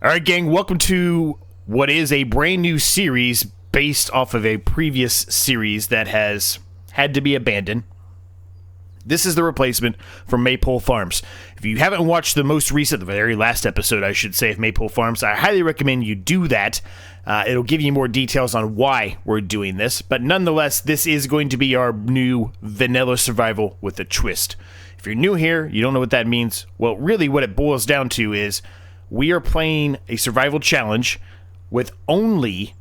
All right, gang, welcome to what is a brand new series based off of a previous series that has had to be abandoned. This is the replacement for Maypole Farms. If you haven't watched the most recent, the very last episode, I should say, of Maypole Farms, I highly recommend you do that. It'll give you more details on why we're doing this. But nonetheless, this is going to be our new vanilla survival with a twist. If you're new here, you don't know what that means. Well, really what it boils down to is we are playing a survival challenge with only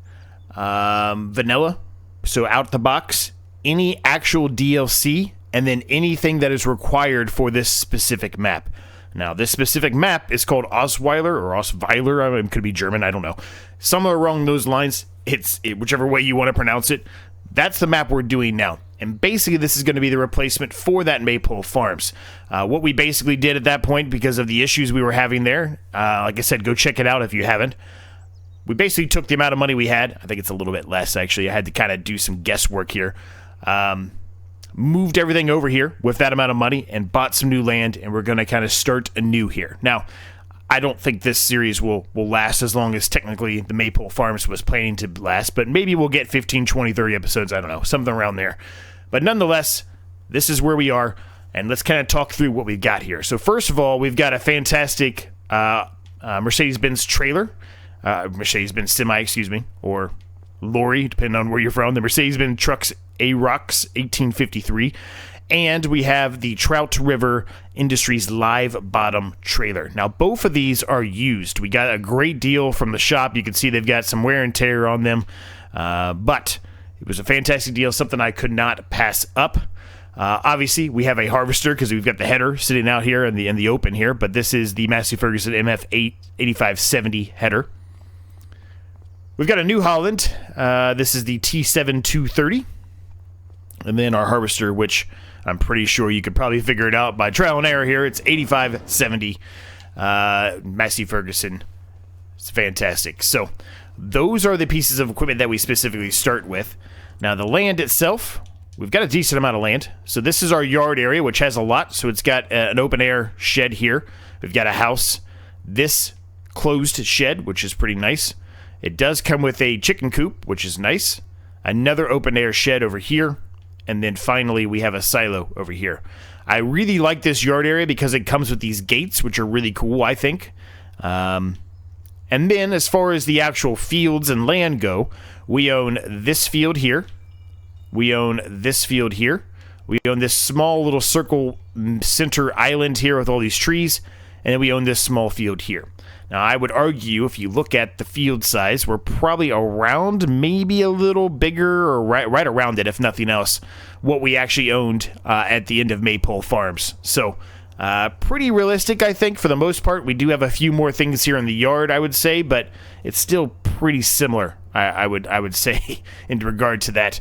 vanilla, so out the box, any actual DLC, and then anything that is required for this specific map. Now, this specific map is called Osweiler, or Osweiler, I mean, it could be German, I don't know. Somewhere along those lines, whichever way you want to pronounce it, that's the map we're doing now. And basically, this is going to be the replacement for that Maypole Farms. What we basically did at that point, because of the issues we were having there, like I said, go check it out if you haven't. We basically took the amount of money we had. I think it's a little bit less, actually. I had to kind of do some guesswork here. Moved everything over here with that amount of money and bought some new land, and we're going to kind of start anew here. Now, I don't think this series will last as long as technically the Maypole Farms was planning to last, but maybe we'll get 15, 20, 30 episodes, I don't know, something around there. But nonetheless, this is where we are, and let's kind of talk through what we've got here. So first of all, we've got a fantastic Mercedes-Benz trailer, Mercedes-Benz semi, or lorry, depending on where you're from, the Mercedes-Benz Trucks AROX 1853, and we have the Trout River Industries live bottom trailer. Now, both of these are used. We got a great deal from the shop. You can see they've got some wear and tear on them, but it was a fantastic deal, something I could not pass up. Obviously, we have a harvester because we've got the header sitting out here in the open here, but this is the Massey Ferguson MF 8570 header. We've got a New Holland. This is the T7230. And then our harvester, which I'm pretty sure you could probably figure it out by trial and error here. It's 8570 Massey Ferguson. It's fantastic. So those are the pieces of equipment that we specifically start with. Now, the land itself, we've got a decent amount of land. So this is our yard area, which has a lot. So it's got an open air shed here. We've got a house. This closed shed, which is pretty nice. It does come with a chicken coop, which is nice. Another open air shed over here. And then finally, we have a silo over here. I really like this yard area because it comes with these gates, which are really cool, I think. And then as far as the actual fields and land go, we own this field here. We own this field here. We own this small little circle center island here with all these trees. And then we own this small field here. Now, I would argue, if you look at the field size, we're probably around, maybe a little bigger, or right around it, if nothing else, what we actually owned at the end of Maypole Farms. So, pretty realistic, I think, for the most part. We do have a few more things here in the yard, I would say, but it's still pretty similar, I would say, in regard to that.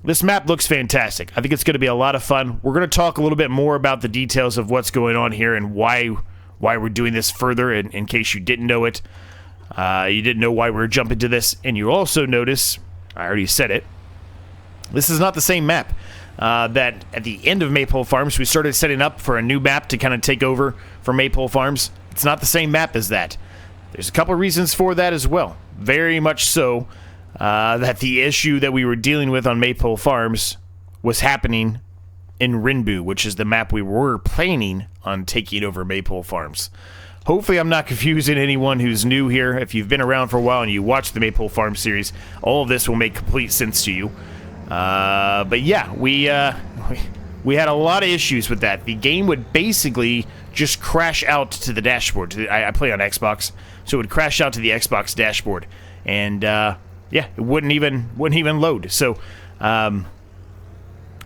This map looks fantastic. I think it's going to be a lot of fun. We're going to talk a little bit more about the details of what's going on here and why we're doing this further, in case you didn't know it. You didn't know why we're jumping to this. And you also notice, I already said it, this is not the same map. That at the end of Maypole Farms, we started setting up for a new map to kind of take over for Maypole Farms. It's not the same map as that. There's a couple of reasons for that as well. Very much so that the issue that we were dealing with on Maypole Farms was happening in Rinbu, which is the map we were planning on taking over Maypole Farms. Hopefully I'm not confusing anyone who's new here. If you've been around for a while and you watch the Maypole Farms series, all of this will make complete sense to you. But yeah, we had a lot of issues with that. The game would basically just crash out to the dashboard. I play on Xbox, so it would crash out to the Xbox dashboard, and yeah, it wouldn't even load. So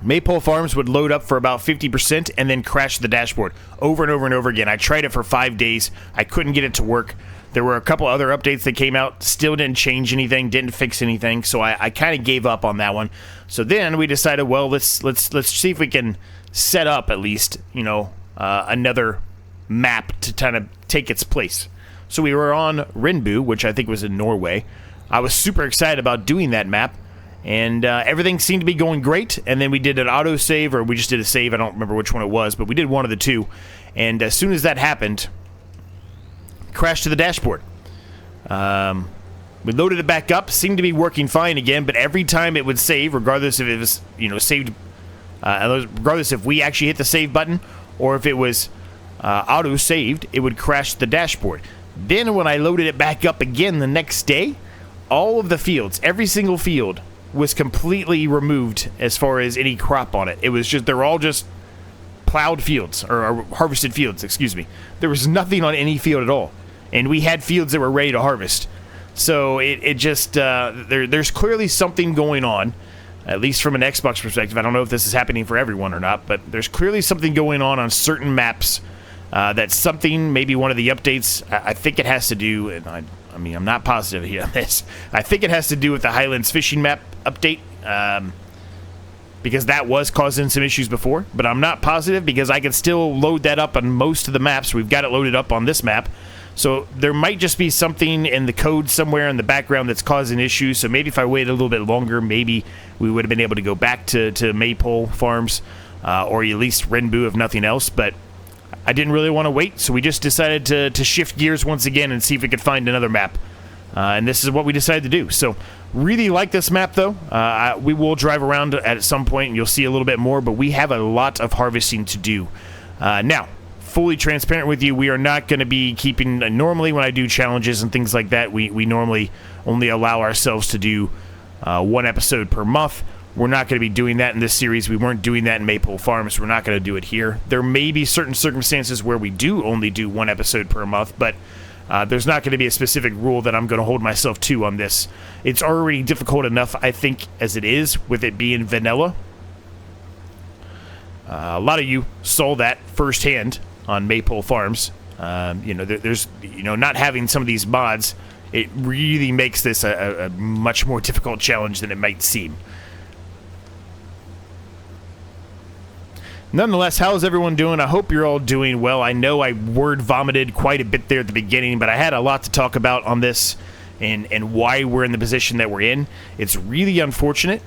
Maypole Farms would load up for about 50% and then crash the dashboard over and over and over again. I tried it for 5 days. I couldn't get it to work. There were a couple other updates that came out, still didn't change anything, didn't fix anything, so I kind of gave up on that one. So then we decided, well, let's see if we can set up at least, another map to kind of take its place. So we were on Rinbu, which I think was in Norway. I was super excited about doing that map. And everything seemed to be going great, and then we did an auto-save, or we just did a save, I don't remember which one it was, but we did one of the two. And as soon as that happened, crashed to the dashboard. We loaded it back up, seemed to be working fine again, but every time it would save, regardless if it was, saved, regardless if we actually hit the save button or if it was auto-saved, it would crash the dashboard. Then when I loaded it back up again the next day, all of the fields, every single field, was completely removed as far as any crop on it. It was just, they're all just plowed fields, or harvested fields, excuse me. There was nothing on any field at all. And we had fields that were ready to harvest. So it just, there's clearly something going on, at least from an Xbox perspective. I don't know if this is happening for everyone or not, but there's clearly something going on certain maps. That's something, maybe one of the updates, I think it has to do, and I mean, I'm not positive here on this. I think it has to do with the Highlands fishing map update, because that was causing some issues before, but I'm not positive because I can still load that up on most of the maps. We've got it loaded up on this map. So there might just be something in the code somewhere in the background that's causing issues. So maybe if I waited a little bit longer, maybe we would have been able to go back to Maypole Farms, or at least Renbu if nothing else. But I didn't really want to wait, so we just decided to shift gears once again and see if we could find another map. And this is what we decided to do. So really like this map, though. We will drive around at some point, and you'll see a little bit more. But we have a lot of harvesting to do. Now, fully transparent with you, we are not going to be keeping... normally, when I do challenges and things like that, we normally only allow ourselves to do one episode per month. We're not going to be doing that in this series. We weren't doing that in Maypole Farms. We're not going to do it here. There may be certain circumstances where we do only do one episode per month, but there's not going to be a specific rule that I'm going to hold myself to on this. It's already difficult enough, I think, as it is, with it being vanilla. A lot of you saw that firsthand on Maypole Farms. There's not having some of these mods, it really makes this a much more difficult challenge than it might seem. Nonetheless, how's everyone doing? I hope you're all doing well. I know I word vomited quite a bit there at the beginning, but I had a lot to talk about on this and why we're in the position that we're in. It's really unfortunate.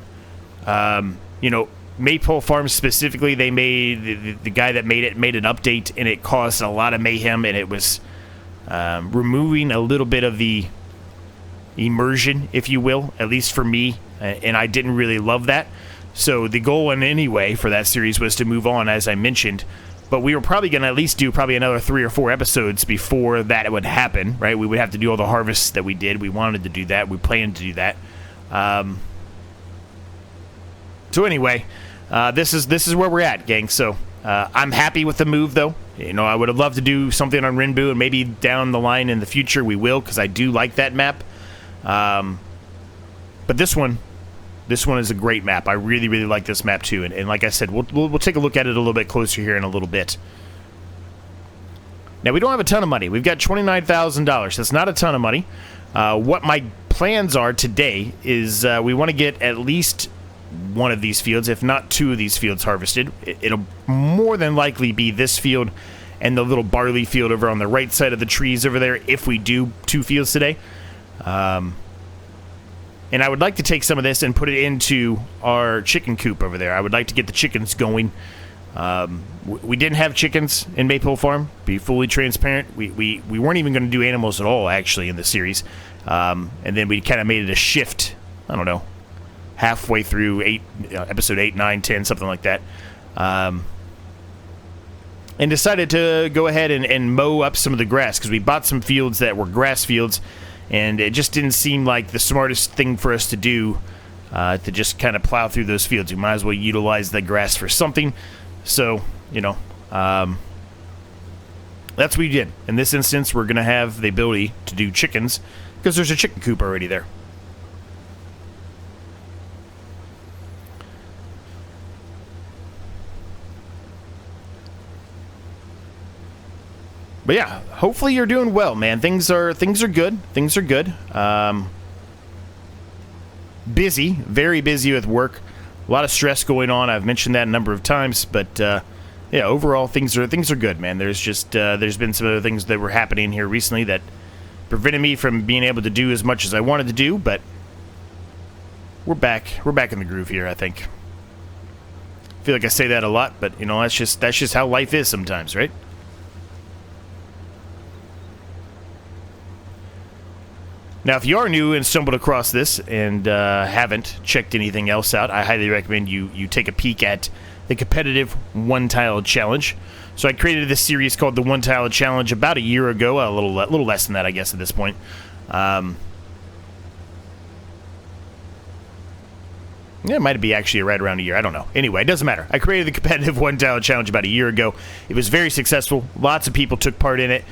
Maypole Farms specifically, they made the guy that made it made an update, and it caused a lot of mayhem, and it was removing a little bit of the immersion, if you will, at least for me, and I didn't really love that. So the goal in any way for that series was to move on, as I mentioned, but we were probably going to at least do another 3 or 4 episodes before that would happen, right? We would have to do all the harvests that we did. We wanted to do that. We planned to do that. So anyway, this is where we're at, gang. So I'm happy with the move, though. I would have loved to do something on Renbu, and maybe down the line in the future we will, because I do like that map. But this one is a great map. I really, really like this map too. And like I said, we'll take a look at it a little bit closer here in a little bit. Now, we don't have a ton of money. We've got $29,000. That's not a ton of money. What my plans are today is we want to get at least one of these fields, if not 2 of these fields harvested. It'll more than likely be this field and the little barley field over on the right side of the trees over there if we do 2 fields today. And I would like to take some of this and put it into our chicken coop over there. I would like to get the chickens going. We didn't have chickens in Maypole Farm, be fully transparent. We weren't even going to do animals at all, actually, in the series. And then we kind of made it a shift, I don't know, halfway through episode 8, 9, 10, something like that. And decided to go ahead and mow up some of the grass, because we bought some fields that were grass fields, and it just didn't seem like the smartest thing for us to do, to just kind of plow through those fields. You might as well utilize the grass for something. So, that's what we did. In this instance, we're going to have the ability to do chickens, because there's a chicken coop already there. But yeah, hopefully you're doing well, man. Things are good. Things are good. Busy, very busy with work. A lot of stress going on. I've mentioned that a number of times, but yeah, overall things are good, man. There's just there's been some other things that were happening here recently that prevented me from being able to do as much as I wanted to do, but we're back. We're back in the groove here, I think. I feel like I say that a lot, but that's just how life is sometimes, right? Now, if you are new and stumbled across this and haven't checked anything else out, I highly recommend you take a peek at the competitive one-tile challenge. So I created this series called the One-Tile Challenge about a year ago, a little less than that, I guess, at this point. Yeah, it might be actually right around a year. I don't know. Anyway, it doesn't matter. I created the competitive one-tile challenge about a year ago. It was very successful. Lots of people took part in it.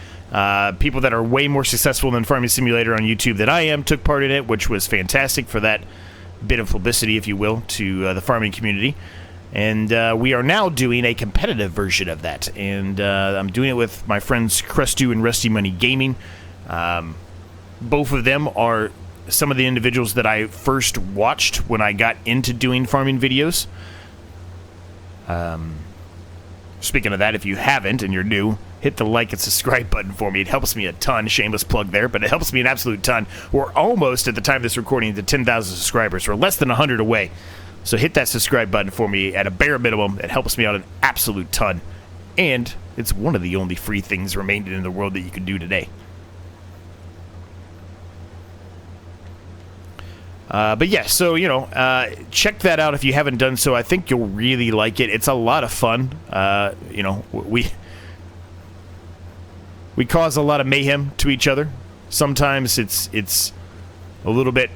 People that are way more successful than Farming Simulator on YouTube than I am took part in it, which was fantastic for that bit of publicity, if you will, to the farming community. And we are now doing a competitive version of that. And I'm doing it with my friends Crestu and Rusty Money Gaming. Both of them are some of the individuals that I first watched when I got into doing farming videos. Speaking of that, if you haven't and you're new, hit the like and subscribe button for me. It helps me a ton. Shameless plug there, but it helps me an absolute ton. We're almost, at the time of this recording, to 10,000 subscribers. We're less than 100 away. So hit that subscribe button for me at a bare minimum. It helps me out an absolute ton. And it's one of the only free things remaining in the world that you can do today. But yeah, so, check that out if you haven't done so. I think you'll really like it. It's a lot of fun. We cause a lot of mayhem to each other. Sometimes it's a little bit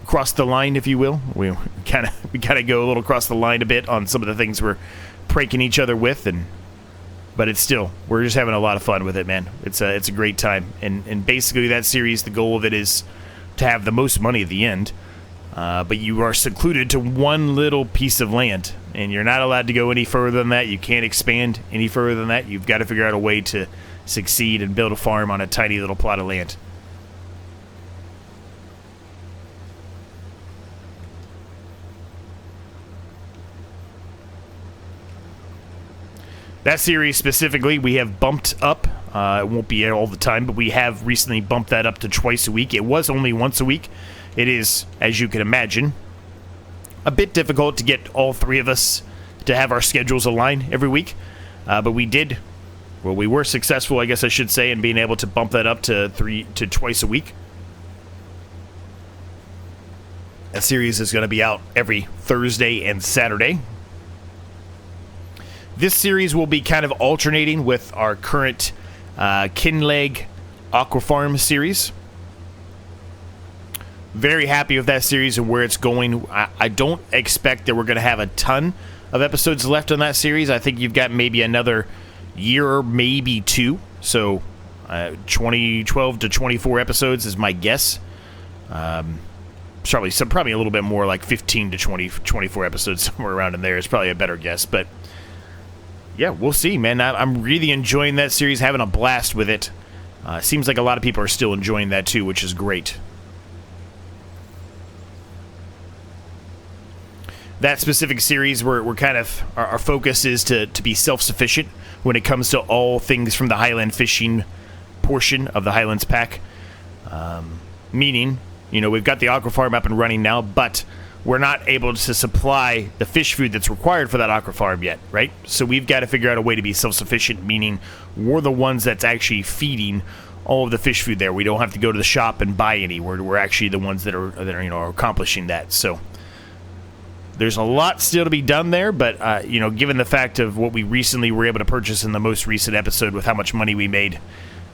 cross the line, if you will. We kind of go a little across the line a bit on some of the things we're pranking each other with, but it's still, we're just having a lot of fun with it, man. It's a great time, and basically that series, the goal of it is to have the most money at the end. But you are secluded to one little piece of land, and you're not allowed to go any further than that. You can't expand any further than that. You've got to figure out a way to succeed and build a farm on a tiny little plot of land. That series specifically, we have bumped up. It won't be all the time, but we have recently bumped that up to twice a week. It was only once a week. It is, as you can imagine, a bit difficult to get all three of us to have our schedules align every week. But we were successful, I guess I should say, in being able to bump that up to twice a week. That series is going to be out every Thursday and Saturday. This series will be kind of alternating with our current Kinleg Aqua Farm series. Very happy with that series and where it's going. I don't expect that we're going to have a ton of episodes left on that series. I think you've got maybe another year, maybe two. So 12 to 24 episodes is my guess. Probably a little bit more, like 15 to 24 episodes, somewhere around in there is probably a better guess. But yeah, we'll see, man. I'm really enjoying that series, having a blast with it. Seems like a lot of people are still enjoying that too, which is great. That specific series, we're kind of, our focus is to be self-sufficient when it comes to all things from the Highland fishing portion of the Highlands pack. Meaning, we've got the aqua farm up and running now, but we're not able to supply the fish food that's required for that aqua farm yet, right? So we've got to figure out a way to be self-sufficient, meaning we're the ones that's actually feeding all of the fish food there. We don't have to go to the shop and buy any. We're actually the ones that are accomplishing that. So there's a lot still to be done there, but given the fact of what we recently were able to purchase in the most recent episode with how much money we made,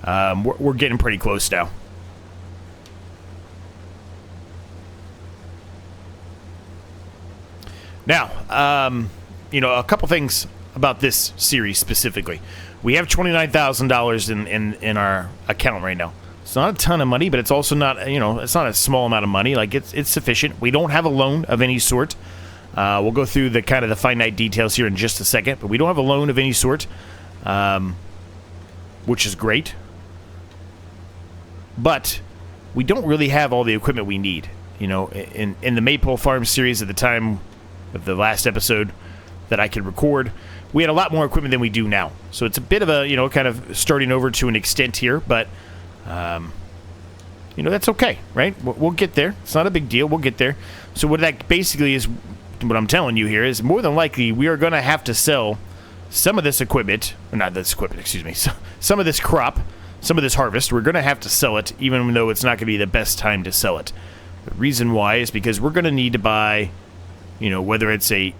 we're getting pretty close now. Now, a couple things about this series specifically. We have $29,000 in our account right now. It's not a ton of money, but it's also not, it's not a small amount of money. Like, it's sufficient. We don't have a loan of any sort. We'll go through the kind of the finite details here in just a second, but we don't have a loan of any sort, which is great. But we don't really have all the equipment we need. In the Maypole Farms series at the time of the last episode that I could record, we had a lot more equipment than we do now. So it's a bit of a, kind of starting over to an extent here, but, that's okay, right? We'll get there. It's not a big deal. We'll get there. So what that basically is, what I'm telling you here is more than likely we are going to have to sell some of this equipment, some of this crop some of this harvest. We're going to have to sell it, even though it's not going to be the best time to sell it. The reason why is because we're going to need to buy, you know, whether it's a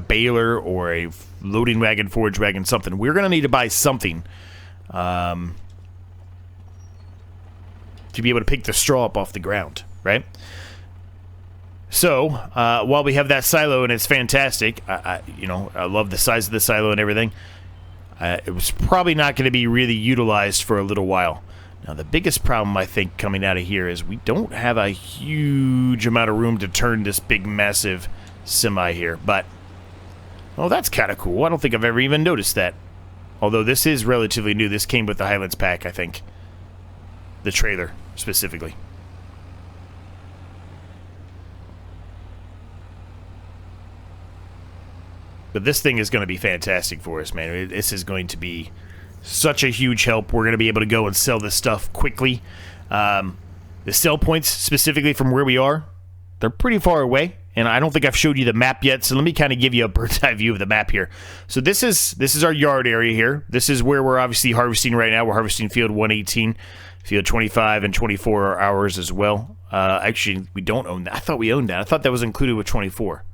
baler or a loading wagon, forage wagon, something. We're going to need to buy something to be able to pick the straw up off the ground, right? So, while we have that silo and it's fantastic, I love the size of the silo and everything, it was probably not going to be really utilized for a little while. Now, the biggest problem, I think, coming out of here is we don't have a huge amount of room to turn this big, massive semi here, but, well, that's kind of cool. I don't think I've ever even noticed that. Although this is relatively new. This came with the Highlands pack, I think. The trailer, specifically. But this thing is going to be fantastic for us, man. This is going to be such a huge help. We're going to be able to go and sell this stuff quickly. The sell points, specifically from where we are, they're pretty far away. And I don't think I've showed you the map yet, so let me kind of give you a bird's eye view of the map here. So this is our yard area here. This is where we're obviously harvesting right now. We're harvesting field 118, field 25, and 24 are ours as well. Actually, we don't own that. I thought we owned that. I thought that was included with 24.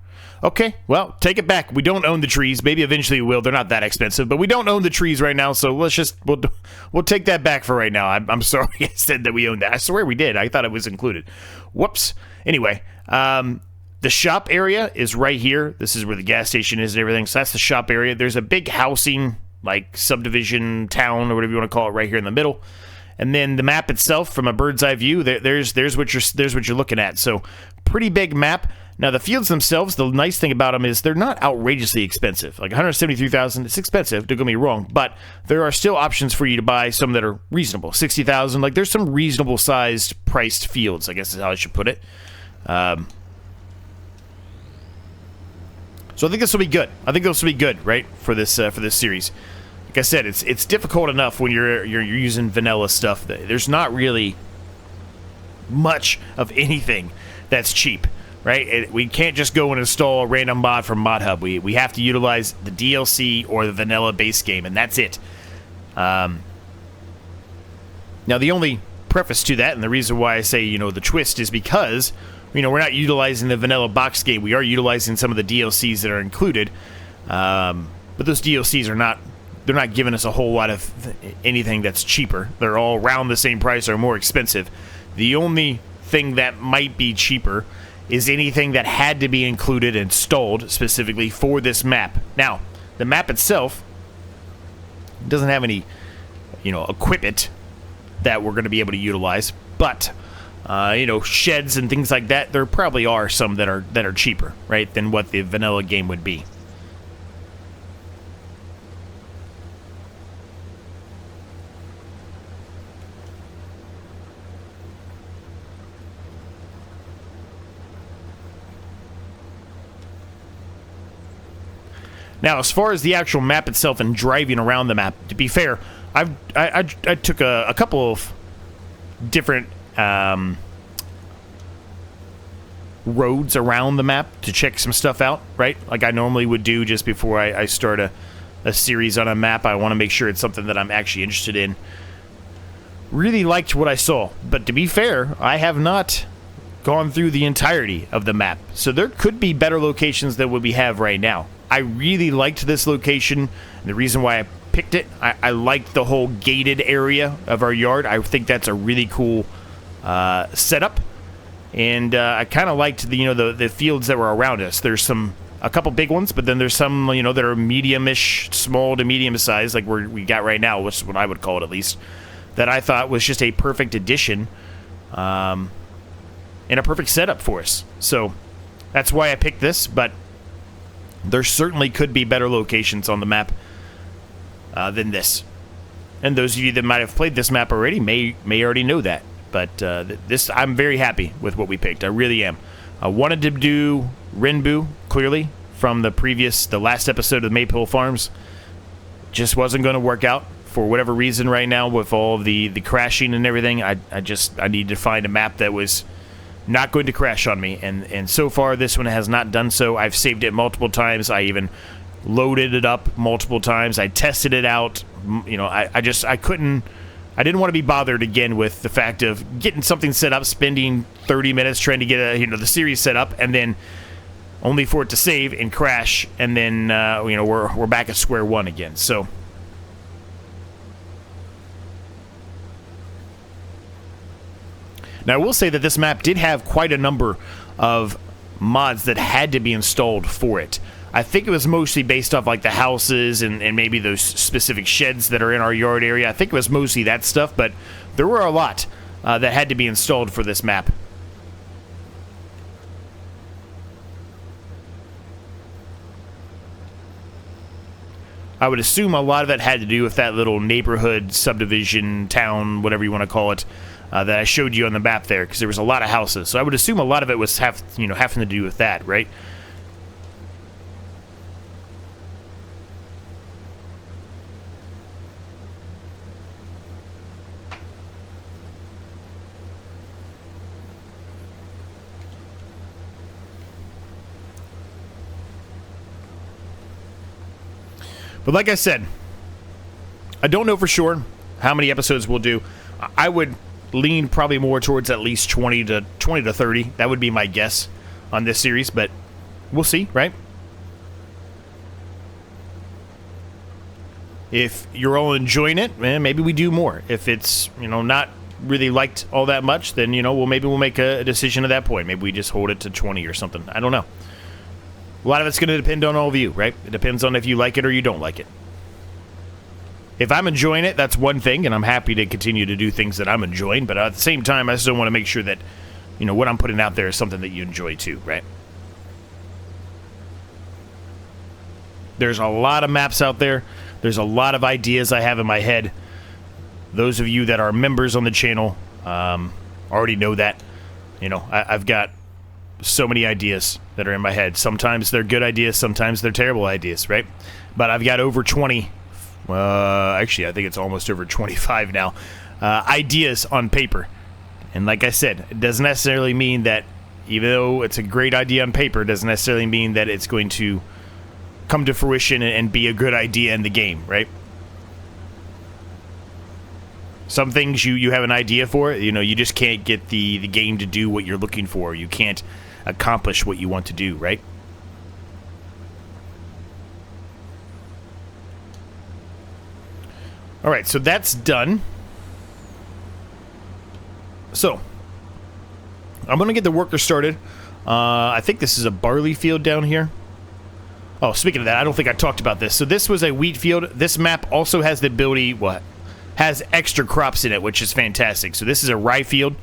Okay, well, take it back. We don't own the trees. Maybe eventually we will. They're not that expensive, but we don't own the trees right now, so let's just, we'll take that back for right now. I'm sorry I said that we owned that. I swear we did. I thought it was included. Whoops. Anyway, the shop area is right here. This is where the gas station is and everything, so that's the shop area. There's a big housing, like subdivision, town, or whatever you want to call it, right here in the middle. And then the map itself, from a bird's eye view, there's what you're looking at. So, pretty big map. Now, the fields themselves, the nice thing about them is they're not outrageously expensive. Like $173,000, it's expensive, don't get me wrong, but there are still options for you to buy some that are reasonable. $60,000, like there's some reasonable sized priced fields, I guess is how I should put it. So I think this will be good. I think this will be good, right, for this series. Like I said, it's difficult enough when you're using vanilla stuff. There's not really much of anything that's cheap. Right? We can't just go and install a random mod from ModHub. We have to utilize the DLC or the vanilla base game, and that's it. Now, the only preface to that, and the reason why I say, the twist, is because, we're not utilizing the vanilla box game. We are utilizing some of the DLCs that are included, but those DLCs they're not giving us a whole lot of anything that's cheaper. They're all around the same price or more expensive. The only thing that might be cheaper is anything that had to be included and installed specifically for this map. Now, the map itself doesn't have any, equipment that we're going to be able to utilize, but, sheds and things like that, there probably are some that are cheaper, right, than what the vanilla game would be. Now, as far as the actual map itself and driving around the map, to be fair, I took a couple of different roads around the map to check some stuff out, right? Like I normally would do just before I start a series on a map. I want to make sure it's something that I'm actually interested in. Really liked what I saw, but to be fair, I have not gone through the entirety of the map. So there could be better locations than what we have right now. I really liked this location, and the reason why I picked it, I liked the whole gated area of our yard. I think that's a really cool setup, and I kind of liked the fields that were around us. There's a couple big ones, but then there's some that are medium-ish, small to medium size, like we got right now, which is what I would call it at least, that I thought was just a perfect addition and a perfect setup for us. So that's why I picked this, but there certainly could be better locations on the map than this. And those of you that might have played this map already may already know that. But I'm very happy with what we picked. I really am. I wanted to do Renbu, clearly, from the last episode of Maypole Farms. Just wasn't going to work out for whatever reason right now with all the crashing and everything. I needed to find a map that was not going to crash on me, and so far this one has not done so. I've saved it multiple times. I even loaded it up multiple times. I tested it out. You know, I didn't want to be bothered again with the fact of getting something set up, spending 30 minutes trying to get the series set up, and then only for it to save and crash, and then we're back at square one again. So now I will say that this map did have quite a number of mods that had to be installed for it. I think it was mostly based off like the houses and maybe those specific sheds that are in our yard area. I think it was mostly that stuff, but there were a lot that had to be installed for this map. I would assume a lot of it had to do with that little neighborhood, subdivision, town, whatever you want to call it, that I showed you on the map there, because there was a lot of houses. So I would assume a lot of it was having to do with that, right? But like I said, I don't know for sure how many episodes we'll do. I would lean probably more towards at least 20 to 30. That would be my guess on this series, but we'll see, right? If you're all enjoying it, maybe we do more. If it's, not really liked all that much, then, maybe we'll make a decision at that point. Maybe we just hold it to 20 or something. I don't know. A lot of it's going to depend on all of you, right? It depends on if you like it or you don't like it. If I'm enjoying it, that's one thing, and I'm happy to continue to do things that I'm enjoying, but at the same time, I still want to make sure that, what I'm putting out there is something that you enjoy too, right? There's a lot of maps out there. There's a lot of ideas I have in my head. Those of you that are members on the channel already know that. I've got so many ideas that are in my head. Sometimes they're good ideas, sometimes they're terrible ideas, right? But I've got over 20, actually I think it's almost over 25 now, ideas on paper. And like I said, it doesn't necessarily mean that, even though it's a great idea on paper, it doesn't necessarily mean that it's going to come to fruition and be a good idea in the game, right? Some things you have an idea for, you just can't get the game to do what you're looking for. You can't accomplish what you want to do, right? All right, so that's done. So, I'm going to get the worker started. I think this is a barley field down here. Oh, speaking of that, I don't think I talked about this. So this was a wheat field. This map also has the ability, has extra crops in it, which is fantastic. So this is a rye field.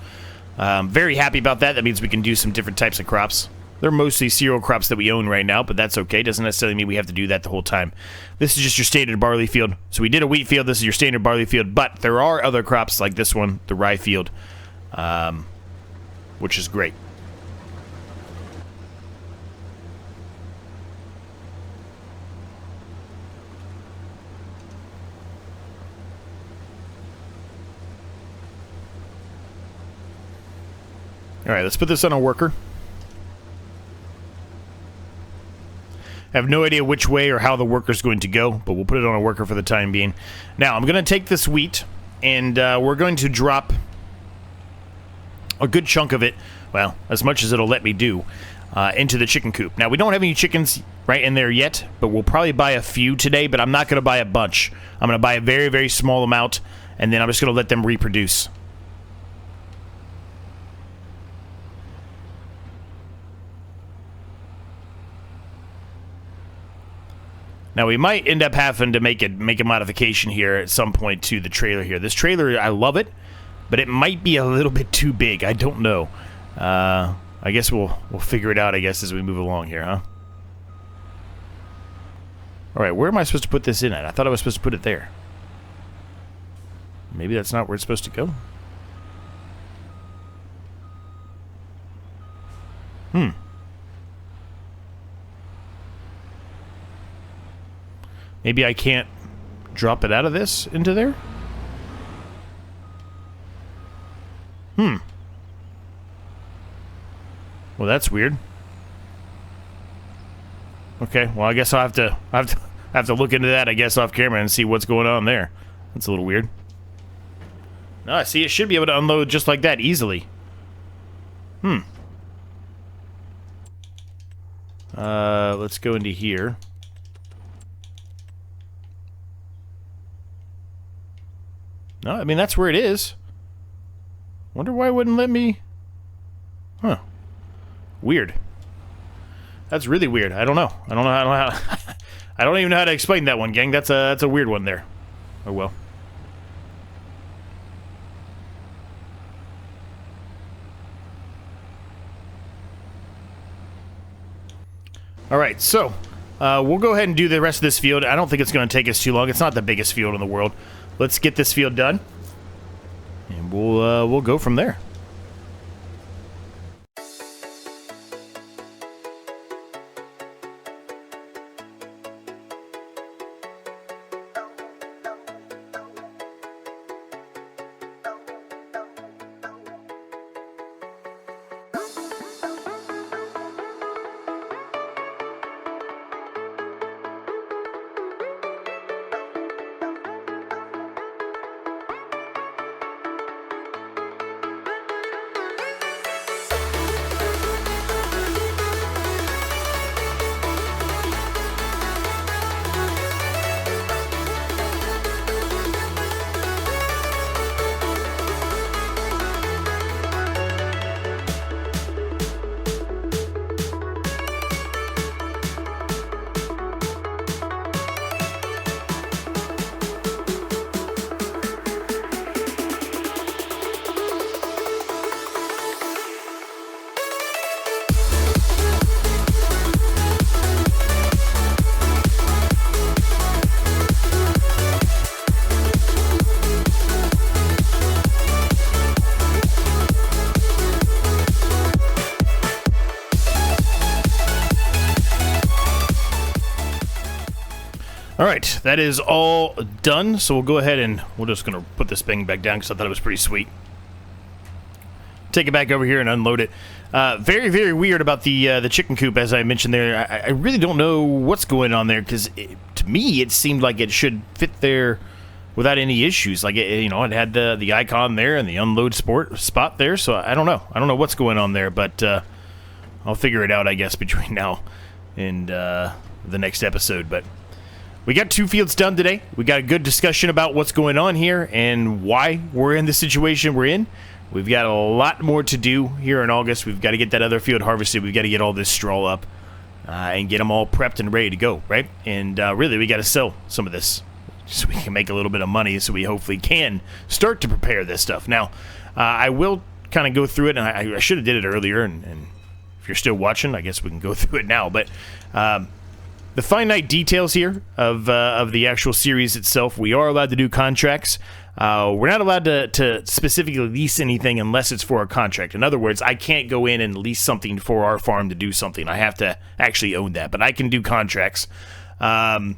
Very happy about that. That means we can do some different types of crops. They're mostly cereal crops that we own right now, but that's okay. Doesn't necessarily mean we have to do that the whole time. This is just your standard barley field. So we did a wheat field. This is your standard barley field, but there are other crops like this one, the rye field, which is great. All right, let's put this on a worker. I have no idea which way or how the worker's going to go, but we'll put it on a worker for the time being. Now, I'm going to take this wheat, and we're going to drop a good chunk of it, well, as much as it'll let me do, into the chicken coop. Now, we don't have any chickens right in there yet, but we'll probably buy a few today, but I'm not going to buy a bunch. I'm going to buy a very, very small amount, and then I'm just going to let them reproduce. Now, we might end up having to make a modification here at some point to the trailer here. This trailer, I love it, but it might be a little bit too big. I don't know. I guess we'll figure it out, I guess, as we move along here, huh? All right, where am I supposed to put this in at? I thought I was supposed to put it there. Maybe that's not where it's supposed to go. Maybe I can't drop it out of this into there? Well, that's weird. Okay, well, I guess I'll have to look into that, I guess, off camera and see what's going on there. That's a little weird. No, I see it should be able to unload just like that easily. Let's go into here. No, I mean, that's where it is. Wonder why it wouldn't let me... Huh. Weird. That's really weird. I don't know. I don't know how... I don't even know how to explain that one, gang. That's a weird one there. Oh, well. Alright, so... we'll go ahead and do the rest of this field. I don't think it's going to take us too long. It's not the biggest field in the world. Let's get this field done. And we'll go from there. Alright, that is all done, so we'll go ahead and we're just going to put this thing back down because I thought it was pretty sweet. Take it back over here and unload it. Very, very weird about the chicken coop, as I mentioned there. I really don't know what's going on there, because to me it seemed like it should fit there without any issues. Like, it had the icon there and the unload spot there, so I don't know. I don't know what's going on there, but I'll figure it out, I guess, between now and the next episode, but... We got 2 fields done today. We got a good discussion about what's going on here and why we're in the situation we're in. We've got a lot more to do here in August. We've got to get that other field harvested. We've got to get all this straw up and get them all prepped and ready to go, right? And really, we got to sell some of this so we can make a little bit of money, so we hopefully can start to prepare this stuff. Now, I will kind of go through it, and I should have did it earlier, and if you're still watching, I guess we can go through it now, but... the finite details here of the actual series itself, we are allowed to do contracts. We're not allowed to specifically lease anything unless it's for a contract. In other words, I can't go in and lease something for our farm to do something. I have to actually own that, but I can do contracts. And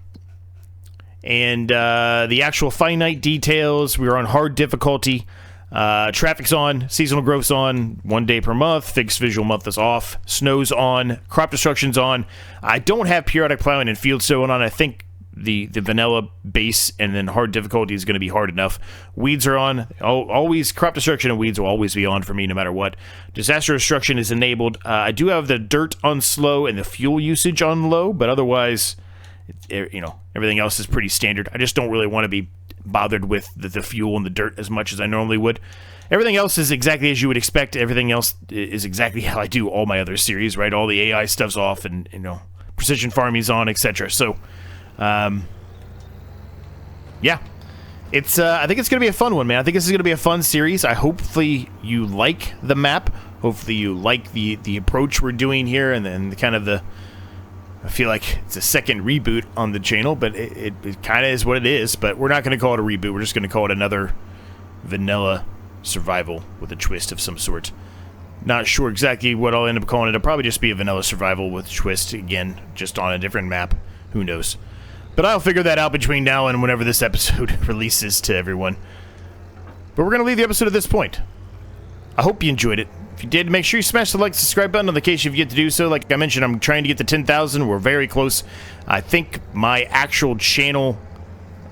the actual finite details, we're on hard difficulty. Traffic's on, seasonal growth's on, 1 day per month, fixed visual month is off, snow's on, crop destruction's on. I don't have periodic plowing and field sowing on. I think the vanilla base and then hard difficulty is going to be hard enough. Weeds are on. Always, crop destruction and weeds will always be on for me no matter what. Disaster destruction is enabled. I do have the dirt on slow and the fuel usage on low, but otherwise, everything else is pretty standard. I just don't really want to be bothered with the fuel and the dirt as much as I normally would. Everything else is exactly as you would expect. Everything it's exactly how I do all my other series, right? All the AI stuff's off, and precision farming's on, etc. So, yeah, it's I think it's gonna be a fun one, man. I think this is gonna be a fun series. Hopefully you like the map. Hopefully you like the approach we're doing here, and then kind of I feel like it's a second reboot on the channel, but it kind of is what it is. But we're not going to call it a reboot. We're just going to call it another vanilla survival with a twist of some sort. Not sure exactly what I'll end up calling it. It'll probably just be a vanilla survival with a twist, again, just on a different map. Who knows? But I'll figure that out between now and whenever this episode releases to everyone. But we're going to leave the episode at this point. I hope you enjoyed it. If you did, make sure you smash the like, subscribe button on the case if you get to do so. Like I mentioned, I'm trying to get to 10,000. We're very close. I think my actual channel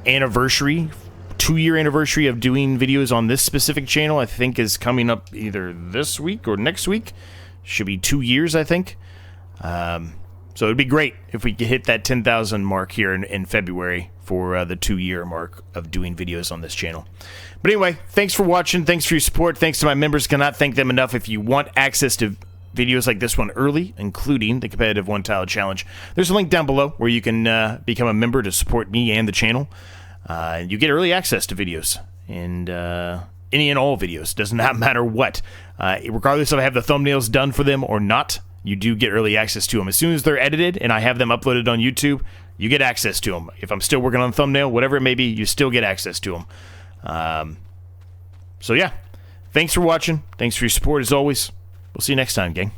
anniversary, 2-year anniversary of doing videos on this specific channel, I think is coming up either this week or next week. Should be 2 years, I think. So it'd be great if we could hit that 10,000 mark here in February for the 2-year mark of doing videos on this channel. But anyway, thanks for watching. Thanks for your support. Thanks to my members. Cannot thank them enough. If you want access to videos like this one early, including the competitive one-tile challenge, there's a link down below where you can become a member to support me and the channel. You get early access to videos and any and all videos. Does not matter what. Regardless if I have the thumbnails done for them or not, you do get early access to them. As soon as they're edited and I have them uploaded on YouTube, you get access to them. If I'm still working on the thumbnail, whatever it may be, you still get access to them. So yeah, thanks for watching. Thanks for your support as always. We'll see you next time, gang.